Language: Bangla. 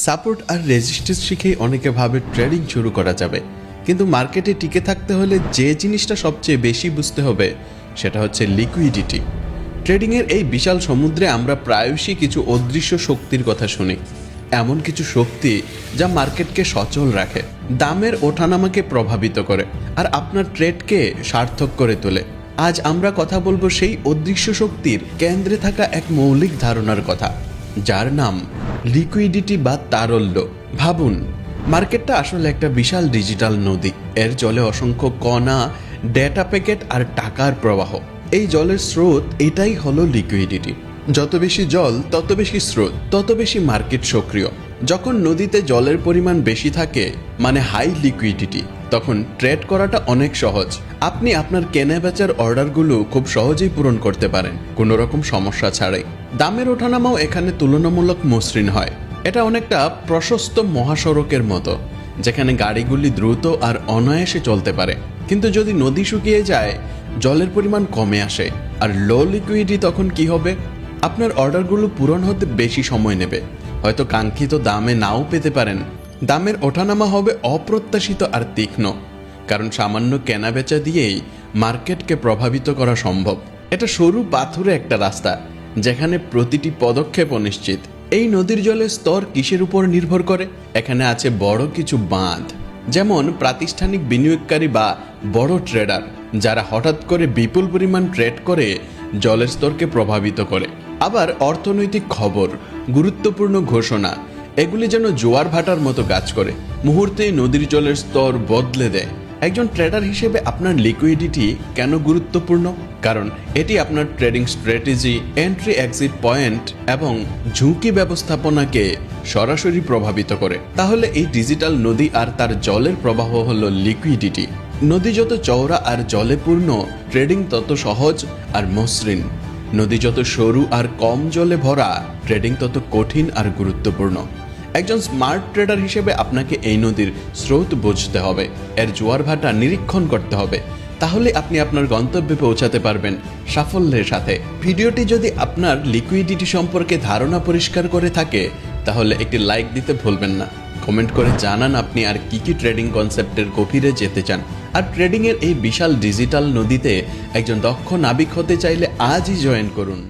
সাপোর্ট আর রেজিস্ট্যান্স শিখেই অনেকে ভাবে ট্রেডিং শুরু করা যাবে, কিন্তু মার্কেটে টিকে থাকতে হলে যে জিনিসটা সবচেয়ে বেশি বুঝতে হবে সেটা হচ্ছে লিকুইডিটি। ট্রেডিংয়ের এই বিশাল সমুদ্রে আমরা প্রায়শই কিছু অদৃশ্য শক্তির কথা শুনি, এমন কিছু শক্তি যা মার্কেটকে সচল রাখে, দামের ওঠানামাকে প্রভাবিত করে আর আপনার ট্রেডকে সার্থক করে তোলে। আজ আমরা কথা বলবো সেই অদৃশ্য শক্তির কেন্দ্রে থাকা এক মৌলিক ধারণার কথা, যার নাম লিকুইডিটি বা তারল্য। ভাবুন, মার্কেটটা আসলে একটা বিশাল ডিজিটাল নদী। এর জলে অসংখ্য কণা, ডেটা প্যাকেট আর টাকার প্রবাহ। এই জলের স্রোত এটাই হলো লিকুইডিটি। যত বেশি জল তত বেশি স্রোত, তত বেশি মার্কেট সক্রিয়। যখন নদীতে জলের পরিমাণ বেশি থাকে, মানে হাই লিকুইডিটি, তখন ট্রেড করাটা অনেক সহজ। আপনি আপনার কেনা বেচার অর্ডারগুলো খুব সহজেই পূরণ করতে পারেন, কোনো রকম সমস্যা ছাড়াই। দামের ওঠানামাও এখানে তুলনামূলক মসৃণ হয়। এটা অনেকটা প্রশস্ত মহাসড়কের মতো, যেখানে গাড়িগুলি দ্রুত আর অনায়াসে চলতে পারে। কিন্তু যদি নদী শুকিয়ে যায়, জলের পরিমাণ কমে আসে, আর লো লিকুইডিটি, তখন কি হবে? আপনার অর্ডারগুলো পূরণ হতে বেশি সময় নেবে, হয়তো কাঙ্ক্ষিত দামে নাও পেতে পারেন। দামের ওঠানামা হবে অপ্রত্যাশিত আর তীক্ষ্ণ, কারণ সামান্য কেনাবেচা দিয়েই মার্কেটকে প্রভাবিত করা সম্ভব। এটা সরু পাথুরে একটা রাস্তা, যেখানে প্রতিটি পদক্ষেপ অনিশ্চিত। এই নদীর জলের স্তর কিসের উপর নির্ভর করে? এখানে আছে বড় কিছু বাঁধ, যেমন প্রাতিষ্ঠানিক বিনিয়োগকারী বা বড় ট্রেডার, যারা হঠাৎ করে বিপুল পরিমাণ ট্রেড করে জলের স্তরকে প্রভাবিত করে। আবার অর্থনৈতিক খবর, গুরুত্বপূর্ণ ঘোষণা, এগুলি যেন জোয়ার ভাটার মতো কাজ করে, মুহূর্তেই নদীর জলের স্তর বদলে দেয়। একজন ট্রেডার হিসেবে আপনার লিকুইডিটি কেন গুরুত্বপূর্ণ? কারণ এটি আপনার trading strategy, entry exit point এবং ঝুঁকি ব্যবস্থাপনাকে সরাসরি প্রভাবিত করে। তাহলে এই ডিজিটাল নদী আর তার জলের প্রবাহ হলো লিকুইডিটি। নদী যত চওড়া আর জলে পূর্ণ, ট্রেডিং তত সহজ আর মসৃণ। নদী যত সরু আর কম জলে ভরা, ট্রেডিং তত কঠিন আর গুরুত্বপূর্ণ। একজন স্মার্ট ট্রেডার হিসেবে আপনাকে এই নদীর স্রোত বুঝতে হবে, এর জোয়ার ভাটা নিরীক্ষণ করতে হবে। তাহলে আপনি আপনার গন্তব্যে পৌঁছাতে পারবেন সাফল্যের সাথে। ভিডিওটি যদি আপনার লিকুইডিটি সম্পর্কে ধারণা পরিষ্কার করে থাকে, তাহলে একটি লাইক দিতে ভুলবেন না। কমেন্ট করে জানান আপনি আর কি কি ট্রেডিং কনসেপ্টের গভীরে যেতে চান। আর ট্রেডিংয়ের এই বিশাল ডিজিটাল নদীতে একজন দক্ষ নাবিক হতে চাইলে আজই জয়েন করুন।